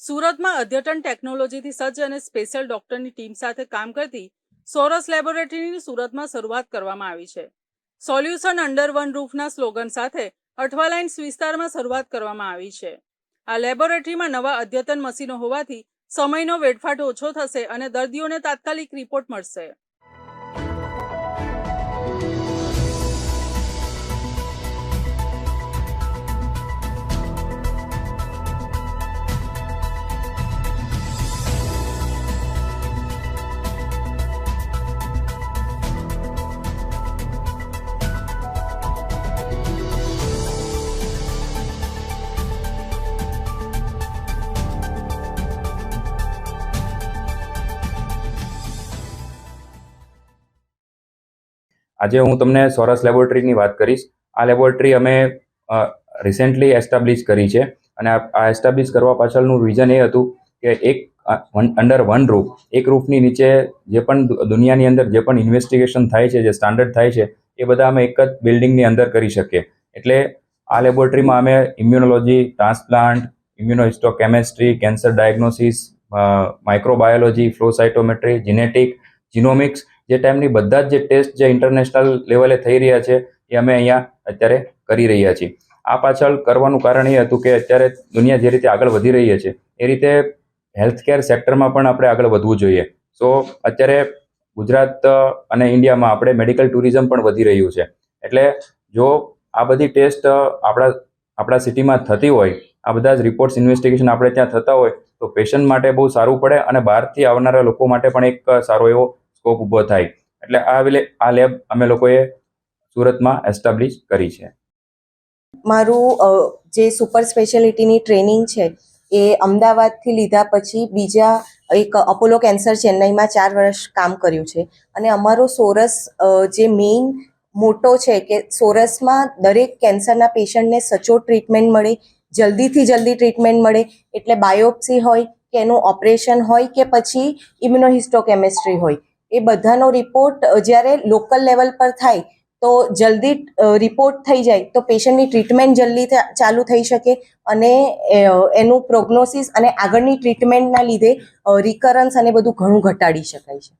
સુરતમાં અદ્યતન ટેકનોલોજીથી સજ્જ અને સ્પેશિયલ ડોક્ટરની ટીમ સાથે કામ કરતી સોરસ લેબોરેટરીની સુરતમાં શરૂઆત કરવામાં આવી છે. સોલ્યુશન અંડર વન રૂફના સ્લોગન સાથે અઠવાલાઇન્સ વિસ્તારમાં શરૂઆત કરવામાં આવી છે. આ લેબોરેટરીમાં નવા અદ્યતન મશીનો હોવાથી સમયનો વેડફાટ ઓછો થશે અને દર્દીઓને તાત્કાલિક રિપોર્ટ મળશે. આજે હું તમને સોરસ લેબોરેટરીની વાત કરીશ. આ લેબોરેટરી અમે રિસેન્ટલી એસ્ટાબ્લિશ કરી છે અને આ એસ્ટાબ્લિશ કરવા પાછળનું વિઝન એ હતું કે એક અંડર વન રૂફ, એક રૂફની નીચે જે પણ દુનિયાની અંદર જે પણ ઇન્વેસ્ટિગેશન થાય છે, જે સ્ટાન્ડર્ડ થાય છે, એ બધા અમે એક જ બિલ્ડિંગની અંદર કરી શકીએ. એટલે આ લેબોરેટરીમાં અમે immunology, transplant, immunohistochemistry, cancer diagnosis, microbiology, flow cytometry, genetic, genomics, જે ટાઈમની બધા જ જે ટેસ્ટ જે ઇન્ટરનેશનલ લેવલે થઈ રહ્યા છે એ અમે અહીંયા અત્યારે કરી રહ્યા છીએ. આ પાછળ કરવાનું કારણ એ હતું કે અત્યારે દુનિયા જે રીતે આગળ વધી રહી છે એ રીતે હેલ્થકેર સેક્ટરમાં પણ આપણે આગળ વધવું જોઈએ. સો અત્યારે ગુજરાત અને ઇન્ડિયામાં આપણે મેડિકલ ટુરિઝમ પણ વધી રહ્યું છે. એટલે જો આ બધી ટેસ્ટ આપણા સિટીમાં થતી હોય, આ બધા જ રિપોર્ટ્સ ઇન્વેસ્ટિગેશન આપણે ત્યાં થતા હોય તો પેશન્ટ માટે બહુ સારું પડે અને બહારથી આવનારા લોકો માટે પણ એક સારો એવો સ્કોપ ઊભો થાય. એટલે આ લેબ અમે લોકોએ સુરતમાં એસ્ટાબ્લિશ કરી છે. મારું જે સુપર સ્પેશિયાલિટીની ટ્રેનિંગ છે એ અમદાવાદથી લીધા પછી બીજા એક અપોલો કેન્સર ચેન્નઈમાં 4 વર્ષ કામ કર્યું છે. અને અમારો સોરસ જે મેઇન મોટો છે કે સોરસમાં દરેક કેન્સરના પેશન્ટને સચોટ ટ્રીટમેન્ટ મળે, જલ્દીથી જલ્દી ટ્રીટમેન્ટ મળે. એટલે બાયોપ્સી હોય કે એનું ઓપરેશન હોય કે પછી ઇમ્યુનોહિસ્ટોકેમિસ્ટ્રી હોય, એ બધાનો રિપોર્ટ જ્યારે લોકલ લેવલ પર થાય તો જલ્દી રિપોર્ટ થઈ જાય તો પેશન્ટની ટ્રીટમેન્ટ જલ્દી ચાલુ થઈ શકે અને એનું પ્રોગ્નોસિસ અને આગળની ટ્રીટમેન્ટના લીધે રિકરન્સ અને બધું ઘણું ઘટાડી શકાય છે.